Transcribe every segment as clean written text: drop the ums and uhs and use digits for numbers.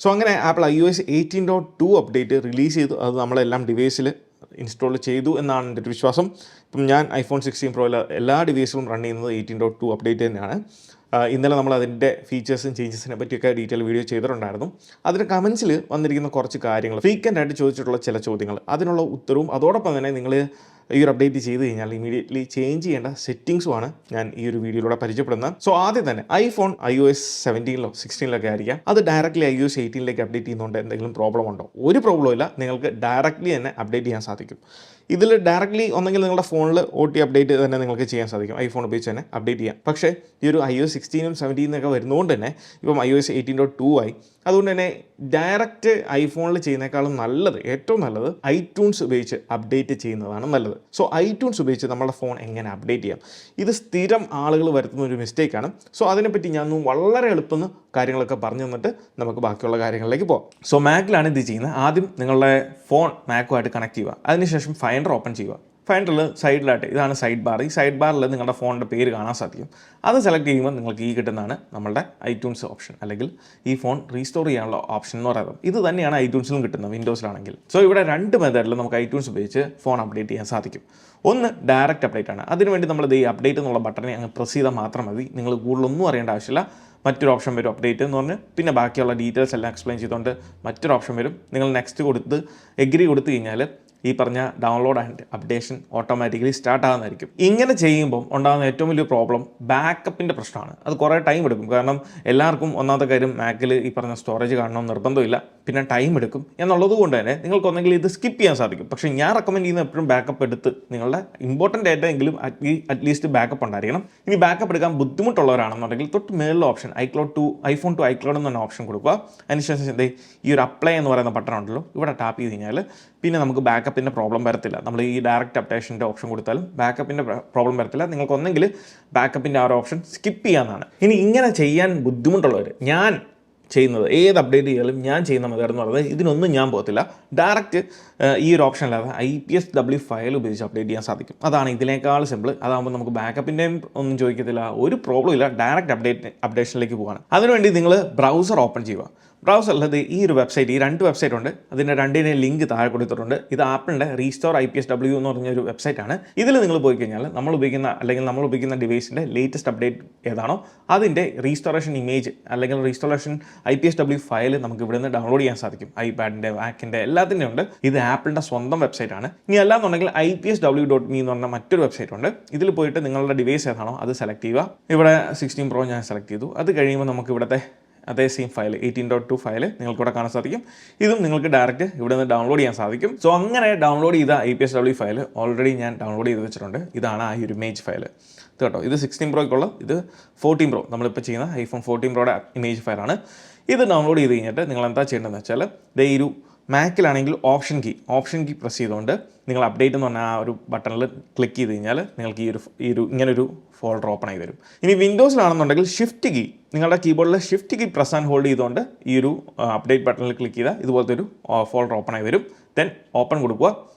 So അങ്ങനെ apple iOS 18.2 update release ചെയ്തു. അത് നമ്മളെല്ലാം ഡിവൈസിൽ ഇൻസ്റ്റാൾ ചെയ്തു എന്നാണ് എൻ്റെ ഒരു വിശ്വാസം. ഇപ്പം ഞാൻ iPhone 16 Pro എല്ലാ ഡിവൈസിലും റൺ ചെയ്യുന്നത് 18.2 അപ്ഡേറ്റ് തന്നെയാണ്. ഇന്നലെ നമ്മൾ അതിൻ്റെ ഫീച്ചേഴ്സും ചേഞ്ചസിനെ പറ്റിയൊക്കെ ഡീറ്റെയിൽ വീഡിയോ ചെയ്തിട്ടുണ്ടായിരുന്നു. അതിൻ്റെ കമൻസിൽ വന്നിരിക്കുന്ന കുറച്ച് കാര്യങ്ങൾ, ഫ്രീക്വൻ്റായിട്ട് ചോദിച്ചിട്ടുള്ള ചില ചോദ്യങ്ങൾ, അതിനുള്ള ഉത്തരവും അതോടൊപ്പം തന്നെ നിങ്ങൾ ഈ ഒരു അപ്ഡേറ്റ് ചെയ്ത് കഴിഞ്ഞാൽ ഇമീഡിയറ്റ്ലി ചേഞ്ച് ചെയ്യേണ്ട സെറ്റിംഗ്സുമാണ് ഞാൻ ഈ ഒരു വീഡിയോയിലൂടെ പരിചയപ്പെടുന്നത്. സോ ആദ്യം തന്നെ iPhone iOS 17 16 ആയിരിക്കാം, അത് ഡയറക്റ്റ്ലി iOS 18 അപ്ഡേറ്റ് ചെയ്യുന്നതുകൊണ്ട് എന്തെങ്കിലും പ്രോബ്ലം ഉണ്ടോ? ഒരു പ്രോബ്ലം ഇല്ല. നിങ്ങൾക്ക് ഡയറക്റ്റ്ലി തന്നെ അപ്ഡേറ്റ് ചെയ്യാൻ സാധിക്കും. ഇതിൽ ഡയറക്റ്റ്ലി ഒന്നെങ്കിൽ നിങ്ങളുടെ ഫോണിൽ OT അപ്ഡേറ്റ് തന്നെ നിങ്ങൾക്ക് ചെയ്യാൻ സാധിക്കും, ഐഫോൺ ഉപയോഗിച്ച് തന്നെ അപ്ഡേറ്റ് ചെയ്യാം. പക്ഷേ ഈ ഒരു iOS 16 17 വരുന്നതുകൊണ്ട് തന്നെ ഇപ്പം iOS 18.2 ആയി. അതുകൊണ്ട് തന്നെ ഡയറക്റ്റ് ഐഫോണിൽ ചെയ്യുന്നേക്കാളും നല്ലത്, ഏറ്റവും നല്ലത് ഐട്യൂൺസ് ഉപയോഗിച്ച് അപ്ഡേറ്റ് ചെയ്യുന്നതാണ് നല്ലത്. സോ ഐട്യൂൺസ് ഉപയോഗിച്ച് നമ്മുടെ ഫോൺ എങ്ങനെ അപ്ഡേറ്റ് ചെയ്യാം? ഇത് സ്ഥിരം ആളുകൾ വരുത്തുന്ന ഒരു മിസ്റ്റേക്കാണ്. സോ അതിനെപ്പറ്റി ഞാൻ വളരെ എളുപ്പം കാര്യങ്ങളൊക്കെ പറഞ്ഞു തന്നിട്ട് നമുക്ക് ബാക്കിയുള്ള കാര്യങ്ങളിലേക്ക് പോകാം. സോ മാക്കിലാണ് ഇത് ചെയ്യുന്നത്. ആദ്യം നിങ്ങളുടെ ഫോൺ മാക്കുമായിട്ട് കണക്ട് ചെയ്യുക. അതിനുശേഷം ഫൈൻഡർ ഓപ്പൺ ചെയ്യുക. ഫൈൻഡറിൽ സൈഡിലായിട്ട് ഇതാണ് സൈഡ് ബാർ. ഈ സൈഡ് ബാറിൽ നിങ്ങളുടെ ഫോണിൻ്റെ പേര് കാണാൻ സാധിക്കും. അത് സെലക്ട് ചെയ്യുമ്പോൾ നിങ്ങൾക്ക് ഈ കിട്ടുന്നതാണ് നമ്മളുടെ ഐട്യൂൺസ് ഓപ്ഷൻ, അല്ലെങ്കിൽ ഈ ഫോൺ റീസ്റ്റോർ ചെയ്യാനുള്ള ഓപ്ഷൻ എന്ന് പറയുന്നത്. ഇത് തന്നെയാണ് ഐട്യൂൺസിലും കിട്ടുന്നത്, വിൻഡോസിലാണെങ്കിൽ. സോ ഇവിടെ രണ്ട് മെത്തേഡിൽ നമുക്ക് ഐട്യൂൺസ് ഉപയോഗിച്ച് ഫോൺ അപ്ഡേറ്റ് ചെയ്യാൻ സാധിക്കും. ഒന്ന് ഡയറക്റ്റ് അപ്ഡേറ്റ് ആണ്. അതിനുവേണ്ടി നമ്മൾ ഈ അപ്ഡേറ്റ് എന്നുള്ള ബട്ടനെ അങ്ങ് പ്രസ് ചെയ്താൽ മാത്രം മതി. നിങ്ങൾ കൂടുതലൊന്നും അറിയേണ്ട ആവശ്യമില്ല. മറ്റൊരു ഓപ്ഷൻ വരും അപ്ഡേറ്റ് എന്ന് പറഞ്ഞ്, പിന്നെ ബാക്കിയുള്ള ഡീറ്റെയിൽസ് എല്ലാം എക്സ്പ്ലെയിൻ ചെയ്തുകൊണ്ട് മറ്റൊരു ഓപ്ഷൻ വരും. നിങ്ങൾ നെക്സ്റ്റ് കൊടുത്ത് എഗ്രി കൊടുത്തു കഴിഞ്ഞാൽ ഈ പറഞ്ഞ download and updation automatically start ആകുന്നതായിരിക്കും. ഇങ്ങനെ ചെയ്യുമ്പം ഉണ്ടാകുന്ന ഏറ്റവും വലിയ പ്രോബ്ലം ബാക്കപ്പിൻ്റെ പ്രശ്നമാണ്. അത് കുറേ ടൈം എടുക്കും. കാരണം എല്ലാവർക്കും ഒന്നാമത്തെ കാര്യം മാക്കിൽ ഈ പറഞ്ഞ സ്റ്റോറേജ് കാണണമെന്ന് നിർബന്ധമില്ല, പിന്നെ ടൈം എടുക്കും. എന്നുള്ളത് കൊണ്ട് തന്നെ നിങ്ങൾക്കൊന്നെങ്കിൽ ഇത് സ്കിപ്പ് ചെയ്യാൻ സാധിക്കും. പക്ഷേ ഞാൻ റെക്കമെൻഡ് ചെയ്യുന്ന എപ്പോഴും ബാക്കപ്പ് എടുത്ത് നിങ്ങളുടെ ഇമ്പോർട്ടൻ്റ് ഡേറ്റ എങ്കിലും അറ്റ്ലീസ്റ്റ് ബാക്കപ്പ് ഉണ്ടായിരിക്കണം. ഇനി ബാക്കപ്പ് എടുക്കാൻ ബുദ്ധിമുട്ടുള്ളവരാണെന്നുണ്ടെങ്കിൽ തൊട്ട് മേളിലെ ഓപ്ഷൻ iPhone to iCloud എന്ന് പറഞ്ഞ ഓപ്ഷൻ കൊടുക്കുക. അതിനുശേഷം ഈ ഒരു അപ്ലൈ എന്ന് പറയുന്ന ബട്ടൺ ഉണ്ടല്ലോ, ഇവിടെ ടാപ്പ് ചെയ്ത് കഴിഞ്ഞാൽ പിന്നെ നമുക്ക് ബാക്കപ്പിൻ്റെ പ്രോബ്ലം വരത്തില്ല. നമ്മൾ ഈ ഡയറക്റ്റ് അപ്ഡേഷൻ്റെ ഓപ്ഷൻ കൊടുത്താലും ബാക്കപ്പിൻ്റെ പ്രോബ്ലം വരത്തില്ല. നിങ്ങൾക്ക് ഒന്നെങ്കിൽ ബാക്കപ്പിൻ്റെ ആ ഒരു ഓപ്ഷൻ സ്കിപ്പ് ചെയ്യാവുന്നതാണ്. ഇനി ഇങ്ങനെ ചെയ്യാൻ ബുദ്ധിമുട്ടുള്ളവർ, ഞാൻ ചെയ്യുന്നത് ഏത് അപ്ഡേറ്റ് ചെയ്താലും ഞാൻ ചെയ്യുന്ന മെത്തേഡ് എന്ന് പറയുന്നത് ഇതിനൊന്നും ഞാൻ പോകത്തില്ല. ഡയറക്റ്റ് ഈ ഒരു ഓപ്ഷനില്ലാതെ IPSW ഫയൽ ഉപയോഗിച്ച് അപ്ഡേറ്റ് ചെയ്യാൻ സാധിക്കും. അതാണ് ഇതിനേക്കാൾ സിമ്പിൾ. അതാകുമ്പോൾ നമുക്ക് ബാക്കപ്പിൻ്റെയും ഒന്നും ചോദിക്കത്തില്ല, ഒരു പ്രോബ്ലം ഇല്ല. ഡയറക്റ്റ് അപ്ഡേഷനിലേക്ക് പോകാണ്. അതിനുവേണ്ടി നിങ്ങൾ ബ്രൗസർ ഓപ്പൺ ചെയ്യുക. ബ്രൗസറിൽ ഈ ഒരു വെബ്സൈറ്റ്, ഈ രണ്ട് വെബ്സൈറ്റ് ഉണ്ട്. അതിൻ്റെ രണ്ടിൻ്റെ ലിങ്ക് താഴെ കൊടുത്തിട്ടുണ്ട്. ഇത് ആപ്പിളിൻ്റെ റീസ്റ്റോർ IPSW എന്ന് പറഞ്ഞൊരു വെബ്സൈറ്റാണ്. ഇതിൽ നിങ്ങൾ പോയി കഴിഞ്ഞാൽ നമ്മൾ ഉപയോഗിക്കുന്ന ഡിവൈസിൻ്റെ ലേറ്റസ്റ്റ് അപ്ഡേറ്റ് ഏതാണോ അതിൻ്റെ റീസ്റ്റോറേഷൻ ഇമേജ് അല്ലെങ്കിൽ റീസ്റ്റോറേഷൻ IPSW ഫയൽ നമുക്ക് ഇവിടെ നിന്ന് ഡൗൺലോഡ് ചെയ്യാൻ സാധിക്കും. ഐപാഡിൻ്റെ, മാക്കിൻ്റെ എല്ലാത്തിൻ്റെ ഉണ്ട്. ഇത് ആപ്പിളിൻ്റെ സ്വന്തം വെബ്സൈറ്റാണ്. ഇനി അല്ലാന്നുണ്ടെങ്കിൽ IPSW.me എന്ന് പറഞ്ഞ മറ്റൊരു വെബ്സൈറ്റ് ഉണ്ട്. ഇതിൽ പോയിട്ട് നിങ്ങളുടെ ഡിവൈസ് ഏതാണോ അത് സെലക്ട് ചെയ്യുക. ഇവിടെ 16 Pro ഞാൻ സെലക്ട് ചെയ്തു. അത് കഴിയുമ്പോൾ നമുക്ക് ഇവിടുത്തെ അതേ സെയിം ഫയൽ 18.2 ഫയൽ നിങ്ങൾക്ക് ഇവിടെ കാണാൻ സാധിക്കും. ഇതും നിങ്ങൾക്ക് ഡയറക്റ്റ് ഇവിടെ നിന്ന് ഡൗൺലോഡ് ചെയ്യാൻ സാധിക്കും. സോ അങ്ങനെ ഡൗൺലോഡ് ചെയ്ത IPSW ഫയൽ ഓൾറെഡി ഞാൻ ഡൗൺലോഡ് ചെയ്ത് വെച്ചിട്ടുണ്ട്. ഇതാണ് ആ ഒരു ഇമേജ് ഫയൽ കേട്ടോ. ഇത് 16 Proയ്ക്കുള്ള, ഇത് 14 Pro, നമ്മളിപ്പോൾ ചെയ്യുന്ന iPhone 14 Proയുടെ ഇമേജ് ഫയലാണ്. ഇത് ഡൗൺലോഡ് ചെയ്ത് കഴിഞ്ഞിട്ട് നിങ്ങൾ എന്താ ചെയ്യേണ്ടതെന്ന് വെച്ചാൽ ഈ ഒരു മാക്കിലാണെങ്കിൽ ഓപ്ഷൻ കീ പ്രസ് ചെയ്തുകൊണ്ട് നിങ്ങൾ അപ്ഡേറ്റ് എന്ന് പറഞ്ഞാൽ ആ ഒരു ബട്ടണിൽ ക്ലിക്ക് ചെയ്ത് കഴിഞ്ഞാൽ നിങ്ങൾക്ക് ഈ ഒരു ഇങ്ങനൊരു ഫോൾഡർ ഓപ്പൺ ആയി വരും. ഇനി വിൻഡോസിലാണെന്നുണ്ടെങ്കിൽ ഷിഫ്റ്റ് കീ, നിങ്ങളുടെ കീബോർഡിൽ shift key press and hold ചെയ്തുകൊണ്ട് ഈ ഒരു അപ്ഡേറ്റ് ബട്ടണിൽ ക്ലിക്ക് ചെയ്താൽ ഇതുപോലത്തെ ഒരു ഫോൾഡർ ഓപ്പൺ ആയി വരും. ദെൻ ഓപ്പൺ കൊടുക്കുക.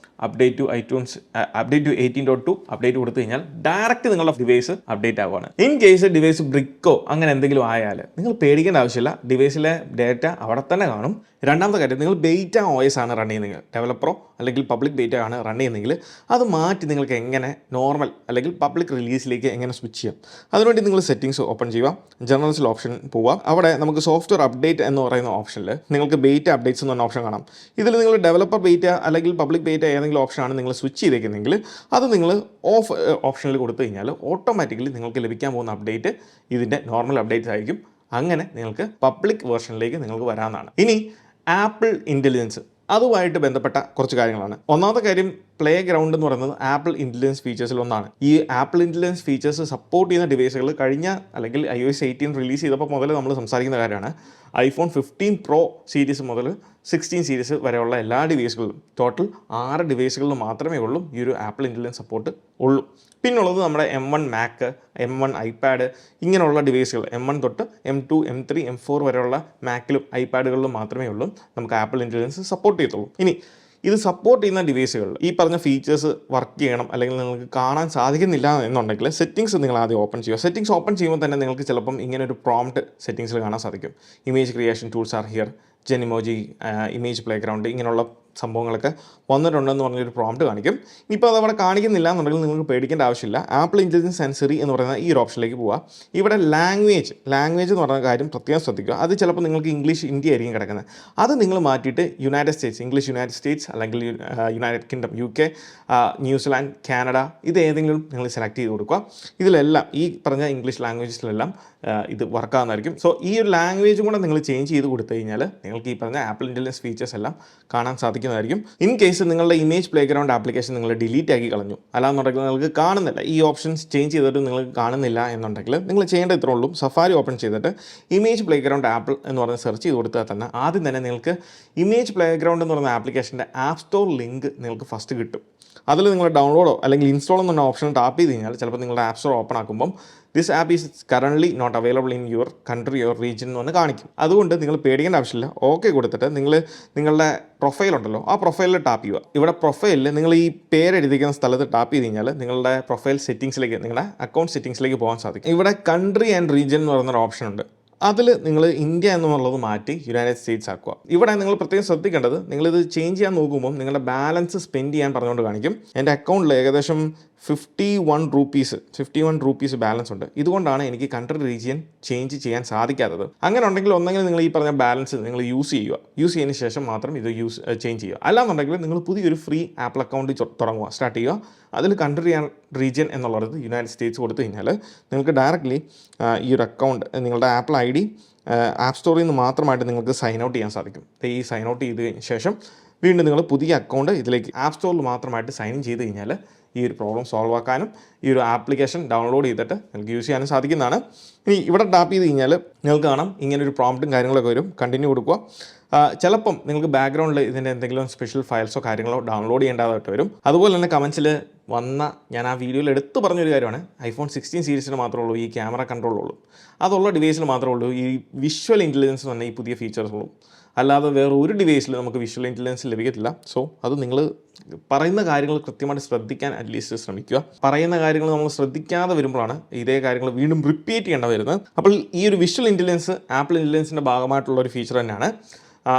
അപ്ഡേറ്റ് ടു 18.2 അപ്ഡേറ്റ് കൊടുത്തു കഴിഞ്ഞാൽ ഡയറക്റ്റ് നിങ്ങളുടെ ഡിവൈസ് അപ്ഡേറ്റ് ആവുകയാണ്. ഇൻ കേസ് ഡിവൈസ് ബ്രിക്കോ അങ്ങനെ എന്തെങ്കിലും ആയാൽ നിങ്ങൾ പേടിക്കേണ്ട ആവശ്യമില്ല. ഡിവൈസിലെ ഡേറ്റ അവിടെ തന്നെ കാണും. രണ്ടാമത്തെ കാര്യം, നിങ്ങൾ ബീറ്റ OS ആണ് റൺ ചെയ്യുന്നതെങ്കിൽ, ഡെവലപ്പറോ അല്ലെങ്കിൽ പബ്ലിക് ബീറ്റ ആണ് റൺ ചെയ്യുന്നതെങ്കിൽ അത് മാറ്റി നിങ്ങൾക്ക് എങ്ങനെ നോർമൽ അല്ലെങ്കിൽ പബ്ലിക് റിലീസിലേക്ക് എങ്ങനെ സ്വിച്ച് ചെയ്യാം. അതിനുവേണ്ടി നിങ്ങൾ സെറ്റിംഗ്സ് ഓപ്പൺ ചെയ്യുക. ജനറൽസിൽ ഓപ്ഷൻ പോവുക. അവിടെ നമുക്ക് സോഫ്റ്റ്വെയർ അപ്ഡേറ്റ് എന്ന് പറയുന്ന ഓപ്ഷനിൽ നിങ്ങൾക്ക് ബീറ്റ അപ്ഡേറ്റ്സ് എന്ന് പറഞ്ഞ ഓപ്ഷൻ കാണാം. ഇതിൽ നിങ്ങൾ ഡെവലപ്പർ ബീറ്റ അല്ലെങ്കിൽ പബ്ലിക് ബീറ്റ ഏതെങ്കിലും ഓപ്ഷനാണ് നിങ്ങൾ സ്വിച്ച് ചെയ്തേക്കുന്നെങ്കിൽ അത് നിങ്ങൾ ഓഫ് ഓപ്ഷനിൽ കൊടുത്തു കഴിഞ്ഞാൽ ഓട്ടോമാറ്റിക്കലി നിങ്ങൾക്ക് ലഭിക്കാൻ പോകുന്ന അപ്ഡേറ്റ് ഇതിൻ്റെ നോർമൽ അപ്ഡേറ്റ്സ് ആയിരിക്കും. അങ്ങനെ നിങ്ങൾക്ക് പബ്ലിക് വേർഷനിലേക്ക് നിങ്ങൾക്ക് വരാവുന്നതാണ്. ഇനി ആപ്പിൾ ഇൻ്റലിജൻസ്, അതുമായിട്ട് ബന്ധപ്പെട്ട കുറച്ച് കാര്യങ്ങളാണ്. ഒന്നാമത്തെ കാര്യം, പ്ലേ ഗ്രൗണ്ട് എന്ന് പറയുന്നത് ആപ്പിൾ ഇൻ്റലിജൻസ് ഫീച്ചേഴ്സിൽ ഒന്നാണ്. ഈ ആപ്പിൾ ഇൻ്റലിജൻസ് ഫീച്ചേഴ്സ് സപ്പോർട്ട് ചെയ്യുന്ന ഡിവൈസുകൾ കഴിഞ്ഞ അല്ലെങ്കിൽ iOS 18 റിലീസ് ചെയ്തപ്പോൾ മുതൽ നമ്മൾ സംസാരിക്കുന്ന കാര്യമാണ്. iPhone 15 Pro സീരീസ് മുതൽ 16 സീരീസ് വരെയുള്ള എല്ലാ ഡിവൈസുകളിലും ടോട്ടൽ 6 ഡിവൈസുകളിൽ മാത്രമേ ഉള്ളൂ ഈ ഒരു ആപ്പിൾ ഇൻ്റലിജൻസ് സപ്പോർട്ട് ഉള്ളൂ. പിന്നുള്ളത് നമ്മുടെ M1 മാക്ക്, M1 ഐപാഡ്, ഇങ്ങനെയുള്ള ഡിവൈസുകൾ M1 തൊട്ട് M2, M3, M4 വരെയുള്ള മാക്കിലും ഐപാഡുകളിലും മാത്രമേ ഉള്ളൂ നമുക്ക് ആപ്പിൾ ഇൻ്റലിജൻസ് സപ്പോർട്ട് ചെയ്യത്തുള്ളൂ. ഇനി ഇത് സപ്പോർട്ട് ചെയ്യുന്ന ഡിവൈസുകളിൽ ഈ പറഞ്ഞ ഫീച്ചേഴ്സ് വർക്ക് ചെയ്യണം അല്ലെങ്കിൽ നിങ്ങൾക്ക് കാണാൻ സാധിക്കുന്നില്ല എന്നുണ്ടെങ്കിൽ സെറ്റിംഗ്സ് നിങ്ങൾ ആദ്യം ഓപ്പൺ ചെയ്യുക. സെറ്റിംഗ്സ് ഓപ്പൺ ചെയ്യുമ്പോൾ തന്നെ നിങ്ങൾക്ക് ചിലപ്പം ഇങ്ങനെ ഒരു പ്രോംപ്റ്റ് സെറ്റിംഗ്സിൽ കാണാൻ സാധിക്കും. Image creation tools are here, Genmoji, image playground, ഇങ്ങനെയുള്ള സംഭവങ്ങളൊക്കെ വന്നിട്ടുണ്ടെന്ന് പറഞ്ഞൊരു പ്രോംപ്റ്റ് കാണിക്കും. ഇപ്പോൾ അതവിടെ കാണിക്കുന്നില്ല എന്നുണ്ടെങ്കിൽ നിങ്ങൾക്ക് പേടിക്കേണ്ട ആവശ്യമില്ല. ആപ്പിൾ ഇൻ്റലിജൻസ് ആൻഡ് സിറി എന്ന് പറയുന്ന ഈ ഒരു ഓപ്ഷനിലേക്ക് പോവുക. ഇവിടെ ലാംഗ്വേജ് എന്ന് പറയുന്ന കാര്യം പ്രത്യേകം ശ്രദ്ധിക്കുക. അത് ചിലപ്പോൾ നിങ്ങൾക്ക് ഇംഗ്ലീഷ് ഇന്ത്യ ആയിരിക്കും കിടക്കുന്നത്. അത് നിങ്ങൾ മാറ്റിയിട്ട് United States, English United States അല്ലെങ്കിൽ United Kingdom, UK, New Zealand, Canada, ഇത് ഏതെങ്കിലും നിങ്ങൾ സെലക്ട് ചെയ്ത് കൊടുക്കുക. ഇതിലെല്ലാം ഈ പറഞ്ഞ ഇംഗ്ലീഷ് ലാംഗ്വേജസിലെല്ലാം ഇത് വർക്കാവുന്നതായിരിക്കും. സോ ഈ ഒരു ലാംഗ്വേജും കൂടെ നിങ്ങൾ ചേഞ്ച് ചെയ്ത് കൊടുത്തു കഴിഞ്ഞാൽ നിങ്ങൾക്ക് ഈ പറഞ്ഞ ആപ്പിൾ ഇൻ്റലിജൻസ് ഫീച്ചേഴ്സ് എല്ലാം കാണാൻ സാധിക്കുന്നതായിരിക്കും. ഇൻ കേസ് നിങ്ങളുടെ ഇമേജ് പ്ലേ ഗ്രൗണ്ട് ആപ്ലിക്കേഷൻ നിങ്ങൾ ഡിലീറ്റ് ആക്കി കളഞ്ഞു, അല്ലാന്നുണ്ടെങ്കിൽ നിങ്ങൾക്ക് കാണുന്നില്ല, ഈ ഓപ്ഷൻസ് ചേഞ്ച് ചെയ്തിട്ട് നിങ്ങൾക്ക് കാണുന്നില്ല എന്നുണ്ടെങ്കിൽ നിങ്ങൾ ചെയ്യേണ്ട ഇത്രേ ഉള്ളൂ. സഫാരി ഓപ്പൺ ചെയ്തിട്ട് ഇമേജ് പ്ലേ ഗ്രൗണ്ട് ആപ്പിൾ എന്ന് പറഞ്ഞ് സെർച്ച് ചെയ്ത് കൊടുത്താൽ തന്നെ ആദ്യം തന്നെ നിങ്ങൾക്ക് ഇമേജ് പ്ലേ ഗ്രൗണ്ട് എന്ന് പറയുന്ന ആപ്ലിക്കേഷൻ്റെ ആപ്പ് സ്റ്റോർ ലിങ്ക് നിങ്ങൾക്ക് ഫസ്റ്റ് കിട്ടും. അതിൽ നിങ്ങൾ ഡൗൺലോഡോ അല്ലെങ്കിൽ ഇൻസ്റ്റാൾ എന്ന ഓപ്ഷൻ ടാപ്പ് ചെയ്ത് കഴിഞ്ഞാൽ ചിലപ്പോൾ നിങ്ങളുടെ ആപ്പ് സ്റ്റോർ ഓപ്പൺ ആക്കുമ്പം this app is currently not available in your country your region എന്ന് കാണിക്കും. അതുകൊണ്ട് നിങ്ങൾ പേടിക്കേണ്ട ആവശ്യമില്ല. ഓക്കെ കൊടുത്തിട്ട് നിങ്ങളുടെ പ്രൊഫൈൽ ഉണ്ടല്ലോ, ആ പ്രൊഫൈലിൽ ടാപ്പ് ചെയ്യുക. ഇവിടെ പ്രൊഫൈലിൽ നിങ്ങൾ ഈ പേരെഴുതിക്കുന്ന സ്ഥലത്ത് ടാപ്പ് ചെയ്ത് കഴിഞ്ഞാൽ നിങ്ങളുടെ പ്രൊഫൈൽ സെറ്റിംഗ്സിലേക്ക്, നിങ്ങളുടെ അക്കൗണ്ട് സെറ്റിംഗ്സിലേക്ക് പോകാൻ സാധിക്കും. ഇവിടെ കൺട്രി ആൻഡ് റീജിയൻ എന്ന് പറയുന്നൊരു ഓപ്ഷൻ ഉണ്ട്. അതിൽ നിങ്ങൾ ഇന്ത്യ എന്നുള്ളത് മാറ്റി യുണൈറ്റഡ് സ്റ്റേറ്റ്സ് ആക്കുക. ഇവിടെ നിങ്ങൾ പ്രത്യേകം ശ്രദ്ധിക്കേണ്ടത്, നിങ്ങളിത് ചേഞ്ച് ചെയ്യാൻ നോക്കുമ്പോൾ നിങ്ങളുടെ ബാലൻസ് സ്പെൻഡ് ചെയ്യാൻ പറഞ്ഞുകൊണ്ട് കാണിക്കും. എൻ്റെ അക്കൗണ്ടിൽ ഏകദേശം 51 റുപ്പീസ് ബാലൻസ് ഉണ്ട്. ഇതുകൊണ്ടാണ് എനിക്ക് കൺട്രി റീജിയൻ ചേഞ്ച് ചെയ്യാൻ സാധിക്കാത്തത്. അങ്ങനെ ഉണ്ടെങ്കിൽ ഒന്നെങ്കിൽ നിങ്ങൾ ഈ പറഞ്ഞ ബാലൻസ് നിങ്ങൾ യൂസ് ചെയ്തതിന് ശേഷം മാത്രം ഇത് ചേഞ്ച് ചെയ്യുക. അല്ലാന്നുണ്ടെങ്കിൽ നിങ്ങൾ പുതിയൊരു ഫ്രീ ആപ്പിൾ അക്കൗണ്ട് സ്റ്റാർട്ട് ചെയ്യുക. അതിൽ കൺട്രി ആൻഡ് റീജിയൻ എന്നുള്ളത് യുണൈറ്റഡ് സ്റ്റേറ്റ്സ് കൊടുത്തു കഴിഞ്ഞാൽ നിങ്ങൾക്ക് ഡയറക്റ്റ്ലി ഈ ഒരു അക്കൗണ്ട് നിങ്ങളുടെ ആപ്പിൾ ID ആപ്പ് സ്റ്റോറിൽ നിന്ന് മാത്രമായിട്ട് നിങ്ങൾക്ക് സൈൻ ഔട്ട് ചെയ്യാൻ സാധിക്കും. ഈ സൈൻ ഔട്ട് ചെയ്തതിന് ശേഷം വീണ്ടും നിങ്ങൾ പുതിയ അക്കൗണ്ട് ഇതിലേക്ക് ആപ്പ് സ്റ്റോറിൽ മാത്രമായിട്ട് സൈൻ ഇൻ ചെയ്ത് കഴിഞ്ഞാൽ ഈ ഒരു പ്രോബ്ലം സോൾവ് ആക്കാനും ഈ ഒരു ആപ്ലിക്കേഷൻ ഡൗൺലോഡ് ചെയ്തിട്ട് നിങ്ങൾക്ക് യൂസ് ചെയ്യാനും സാധിക്കുന്നതാണ്. ഇനി ഇവിടെ ടാപ്പ് ചെയ്ത് കഴിഞ്ഞാൽ നിങ്ങൾക്ക് കാണാം ഇങ്ങനൊരു പ്രോംപ്റ്റും കാര്യങ്ങളൊക്കെ വരും. കണ്ടിന്യൂ കൊടുക്കുക. ചിലപ്പം നിങ്ങൾക്ക് ബാക്ക്ഗ്രൗണ്ടിൽ ഇതിൻ്റെ എന്തെങ്കിലും സ്പെഷ്യൽ ഫയൽസോ കാര്യങ്ങളോ ഡൗൺലോഡ് ചെയ്യേണ്ടതായിട്ട് വരും. അതുപോലെ തന്നെ കമൻസിൽ ഞാൻ ആ വീഡിയോയിൽ എടുത്തു പറഞ്ഞൊരു കാര്യമാണ്, iPhone 16 സീരീസിന് മാത്രമേ ഉള്ളൂ ഈ ക്യാമറ കൺട്രോൾ ഉള്ളൂ. അതുള്ള ഡിവൈസിൽ മാത്രമേ ഉള്ളൂ ഈ വിഷ്വൽ ഇൻ്റലിജൻസ് തന്നെ ഈ പുതിയ ഫീച്ചേഴ്സ് ഉള്ളൂ. അല്ലാതെ വേറെ ഒരു ഡിവൈസിൽ നമുക്ക് വിഷ്വൽ ഇൻ്റലിജൻസ് ലഭിക്കത്തില്ല. സോ അത് നിങ്ങൾ പറയുന്ന കാര്യങ്ങൾ കൃത്യമായിട്ട് ശ്രദ്ധിക്കാൻ അറ്റ്ലീസ്റ്റ് ശ്രമിക്കുക. പറയുന്ന കാര്യങ്ങൾ നമ്മൾ ശ്രദ്ധിക്കാതെ വരുമ്പോഴാണ് ഇതേ കാര്യങ്ങൾ വീണ്ടും റിപ്പീറ്റ് ചെയ്യേണ്ട വരുന്നത്. അപ്പോൾ ഈ ഒരു വിഷ്വൽ ഇൻ്റലിജൻസ് ആപ്പിൾ ഇൻ്റലിജൻസിൻ്റെ ഭാഗമായിട്ടുള്ള ഒരു ഫീച്ചർ തന്നെയാണ്.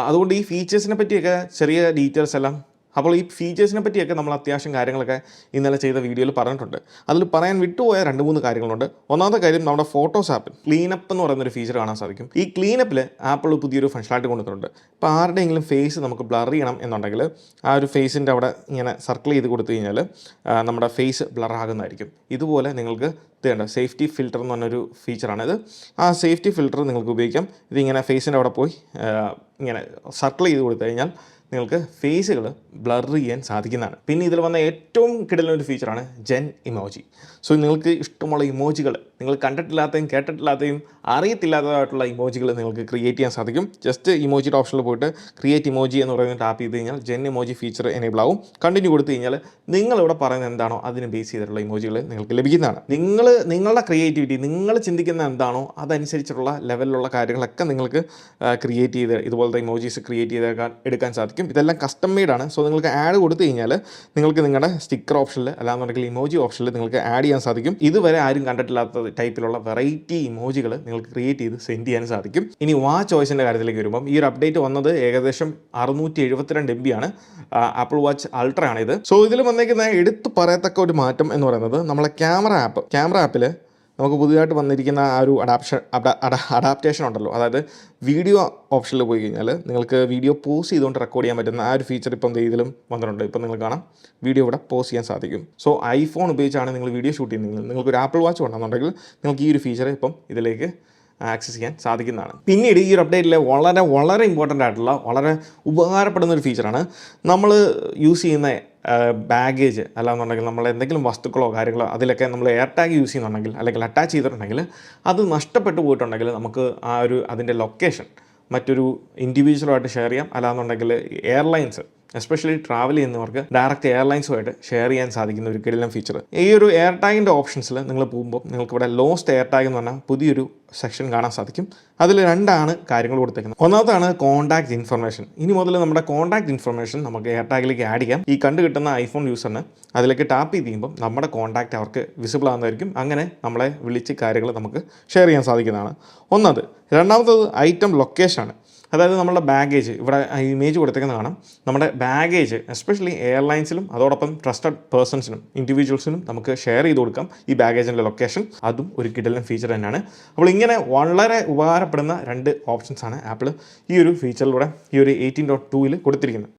അതുകൊണ്ട് ഈ ഫീച്ചേഴ്സിനെ പറ്റിയൊക്കെ ചെറിയ ഡീറ്റെയിൽസ് എല്ലാം, അപ്പോൾ ഈ ഫീച്ചേഴ്സിനെ പറ്റിയൊക്കെ നമ്മൾ അത്യാവശ്യം കാര്യങ്ങളൊക്കെ ഇന്നലെ ചെയ്ത വീഡിയോയിൽ പറഞ്ഞിട്ടുണ്ട്. അതിൽ പറയാൻ വിട്ടുപോയ 2-3 കാര്യങ്ങളുണ്ട്. ഒന്നാമത്തെ കാര്യം, നമ്മുടെ ഫോട്ടോസ് ആപ്പിൽ ക്ലീനപ്പ് എന്ന് പറയുന്നൊരു ഫീച്ചർ കാണാൻ സാധിക്കും. ഈ ക്ലീനപ്പിൽ ആപ്പിൾ പുതിയൊരു ഫംഗ്ഷനാലിറ്റി കൊണ്ടുവന്നിട്ടുണ്ട്. ഇപ്പോൾ ആരുടെയെങ്കിലും ഫേസ് നമുക്ക് ബ്ലർ ചെയ്യണം എന്നുണ്ടെങ്കിൽ ആ ഒരു ഫേസിൻ്റെ അവിടെ ഇങ്ങനെ സർക്കിൾ ചെയ്ത് കൊടുത്തു കഴിഞ്ഞാൽ നമ്മുടെ ഫേസ് ബ്ലർ ആകുന്നതായിരിക്കും. ഇതുപോലെ നിങ്ങൾക്ക് ഇതുണ്ട് സേഫ്റ്റി ഫിൽറ്റർ എന്ന് പറഞ്ഞൊരു ഫീച്ചറാണിത്. ആ സേഫ്റ്റി ഫിൽറ്റർ നിങ്ങൾക്ക് ഉപയോഗിക്കാം. ഇതിങ്ങനെ ഫേസിൻ്റെ അവിടെ പോയി ഇങ്ങനെ സർക്കിൾ ചെയ്ത് കൊടുത്തു കഴിഞ്ഞാൽ നിങ്ങൾക്ക് ഫേസുകൾ ബ്ലർ ചെയ്യാൻ സാധിക്കുന്നതാണ്. പിന്നെ ഇതിൽ വന്ന ഏറ്റവും കിടലൊരു ഫീച്ചറാണ് ജെൻ ഇമോജി. സോ നിങ്ങൾക്ക് ഇഷ്ടമുള്ള ഇമോജികൾ, നിങ്ങൾ കണ്ടിട്ടില്ലാത്തതും കേട്ടിട്ടില്ലാത്തതും അറിയത്തില്ലാത്തതായിട്ടുള്ള ഇമോജികൾ നിങ്ങൾക്ക് ക്രിയേറ്റ് ചെയ്യാൻ സാധിക്കും. ജസ്റ്റ് ഇമോജിയുടെ ഓപ്ഷനിൽ പോയിട്ട് ക്രിയേറ്റ് ഇമോജി എന്ന് പറയുന്നത് ടാപ്പ് ചെയ്ത് കഴിഞ്ഞാൽ ജെൻ ഇമോജി ഫീച്ചർ എനേബിൾ ആവും. കണ്ടിന്യൂ കൊടുത്തു കഴിഞ്ഞാൽ നിങ്ങളിവിടെ പറയുന്നത് എന്താണോ അതിന് ബേസ് ചെയ്തിട്ടുള്ള ഇമോജികൾ നിങ്ങൾക്ക് ലഭിക്കുന്നതാണ്. നിങ്ങളുടെ ക്രിയേറ്റിവിറ്റി, നിങ്ങൾ ചിന്തിക്കുന്ന എന്താണോ അതനുസരിച്ചുള്ള ലെവലിലുള്ള കാര്യങ്ങളൊക്കെ നിങ്ങൾക്ക് ക്രിയേറ്റ് ചെയ്ത് ഇതുപോലത്തെ ഇമോജീസ് ക്രിയേറ്റ് ചെയ്ത് എടുക്കാൻ സാധിക്കും. ഇതെല്ലാം കസ്റ്റം മെയ്ഡാണ്. സോ നിങ്ങൾക്ക് ആഡ് കൊടുത്തു കഴിഞ്ഞാൽ നിങ്ങൾക്ക് നിങ്ങളുടെ സ്റ്റിക്കർ ഓപ്ഷനിൽ അല്ലാന്നുണ്ടെങ്കിൽ ഇമോജി ഓപ്ഷനിൽ നിങ്ങൾക്ക് ആഡ് ചെയ്യാൻ സാധിക്കും. ഇതുവരെ ആരും കണ്ടിട്ടില്ലാത്ത ടൈപ്പിലുള്ള വെറൈറ്റി ഇമോജികൾ നിങ്ങൾക്ക് ക്രിയേറ്റ് ചെയ്ത് സെൻഡ് ചെയ്യാൻ സാധിക്കും. ഇനി വാച്ച് ഓയിസിൻ്റെ കാര്യത്തിലേക്ക് വരുമ്പം ഈ ഒരു അപ്ഡേറ്റ് വന്നത് ഏകദേശം 672 MB ആണ്. ആപ്പിൾ വാച്ച് അൾട്ര ആണ് ഇത്. സോ ഇതിൽ വന്നേക്കുന്ന എടുത്തു പറയത്തക്ക ഒരു മാറ്റം എന്ന് പറയുന്നത് നമ്മളെ ക്യാമറ ആപ്പിൽ നമുക്ക് പുതിയതായിട്ട് വന്നിരിക്കുന്ന ആ ഒരു അഡാപ്റ്റേഷൻ ഉണ്ടല്ലോ. അതായത് വീഡിയോ ഓപ്ഷനിൽ പോയി കഴിഞ്ഞാൽ നിങ്ങൾക്ക് വീഡിയോ പോസ് ചെയ്തുകൊണ്ട് റെക്കോർഡ് ചെയ്യാൻ പറ്റുന്ന ആ ഒരു ഫീച്ചർ ഇപ്പം ഇതിലും വന്നിട്ടുണ്ട്. ഇപ്പം നിങ്ങൾ കാണാം വീഡിയോ ഇവിടെ പോസ് ചെയ്യാൻ സാധിക്കും. സോ iPhone ഉപയോഗിച്ചാണ് നിങ്ങൾ വീഡിയോ ഷൂട്ട് ചെയ്യുന്നത്, നിങ്ങൾക്കൊരു ആപ്പിൾ വാച്ച് ഉണ്ടെന്നുണ്ടെങ്കിൽ നിങ്ങൾക്ക് ഈ ഒരു ഫീച്ചർ ഇപ്പം ഇതിലേക്ക് ആക്സസ് ചെയ്യാൻ സാധിക്കുന്നതാണ്. പിന്നീട് ഈ ഒരു അപ്ഡേറ്റിലെ വളരെ വളരെ ഇമ്പോർട്ടൻ്റ് ആയിട്ടുള്ള വളരെ ഉപകാരപ്പെടുന്ന ഒരു ഫീച്ചറാണ് നമ്മൾ യൂസ് ചെയ്യുന്ന ബാഗേജ് അല്ലാന്നുണ്ടെങ്കിൽ നമ്മൾ എന്തെങ്കിലും വസ്തുക്കളോ കാര്യങ്ങളോ അതിലൊക്കെ നമ്മൾ എയർ ടാഗ് യൂസ് ചെയ്യുന്നുണ്ടെങ്കിൽ അല്ലെങ്കിൽ അറ്റാച്ച് ചെയ്തിട്ടുണ്ടെങ്കിൽ അത് നഷ്ടപ്പെട്ടു പോയിട്ടുണ്ടെങ്കിൽ നമുക്ക് അതിൻ്റെ ലൊക്കേഷൻ മറ്റൊരു ഇൻഡിവിജ്വലുമായിട്ട് ഷെയർ ചെയ്യാം. അല്ലാന്നുണ്ടെങ്കിൽ എയർലൈൻസ് എസ്പെഷ്യലി ട്രാവൽ ചെയ്യുന്നവർക്ക് ഡയറക്റ്റ് എയർലൈൻസുമായിട്ട് ഷെയർ ചെയ്യാൻ സാധിക്കുന്ന ഒരു കിടിലൻ ഫീച്ചർ. ഈ ഒരു എയർ ടാഗിൻ്റെ ഓപ്ഷൻസിൽ നിങ്ങൾ പോകുമ്പോൾ നിങ്ങൾക്ക് ഇവിടെ ലോസ്റ്റ് എയർ ടാഗ് എന്ന് പറഞ്ഞാൽ പുതിയൊരു സെക്ഷൻ കാണാൻ സാധിക്കും. അതിൽ 2 കാര്യങ്ങൾ കൊടുത്തേക്കുന്നത്. ഒന്നാമതാണ് കോൺടാക്ട് ഇൻഫർമേഷൻ. ഇനി മുതൽ നമ്മുടെ കോൺടാക്ട് ഇൻഫർമേഷൻ നമുക്ക് എയർ ടാഗിലേക്ക് ആഡ് ചെയ്യാം. ഈ കണ്ടു കിട്ടുന്ന ഐഫോൺ യൂസറിന് അതിലേക്ക് ടാപ്പ് ചെയ്ത് ചെയ്യുമ്പോൾ നമ്മുടെ കോൺടാക്റ്റ് അവർക്ക് വിസിബിൾ ആകുന്നതായിരിക്കും. അങ്ങനെ നമ്മളെ വിളിച്ച് കാര്യങ്ങൾ നമുക്ക് ഷെയർ ചെയ്യാൻ സാധിക്കുന്നതാണ് ഒന്നത്. രണ്ടാമത്തത് ഐറ്റം ലൊക്കേഷനാണ്. അതായത് നമ്മുടെ ബാഗേജ് ഇവിടെ ഇമേജ് കൊടുത്തേക്കുന്നത് കാണാം. നമ്മുടെ ബാഗേജ് എസ്പെഷ്യലി എയർലൈൻസിലും അതോടൊപ്പം ട്രസ്റ്റഡ് പേഴ്സൺസിനും ഇൻഡിവിജ്വൽസിനും നമുക്ക് ഷെയർ ചെയ്ത് കൊടുക്കാം ഈ ബാഗേജിൻ്റെ ലൊക്കേഷൻ. അതും ഒരു കിടിലൻ ഫീച്ചർ തന്നെയാണ്. അപ്പോൾ ഇങ്ങനെ വളരെ ഉപകാരപ്പെടുന്ന 2 ഓപ്ഷൻസാണ് ആപ്പിൾ ഈ ഒരു ഫീച്ചറിലൂടെ ഈ ഒരു 18.2 കൊടുത്തിരിക്കുന്നത്.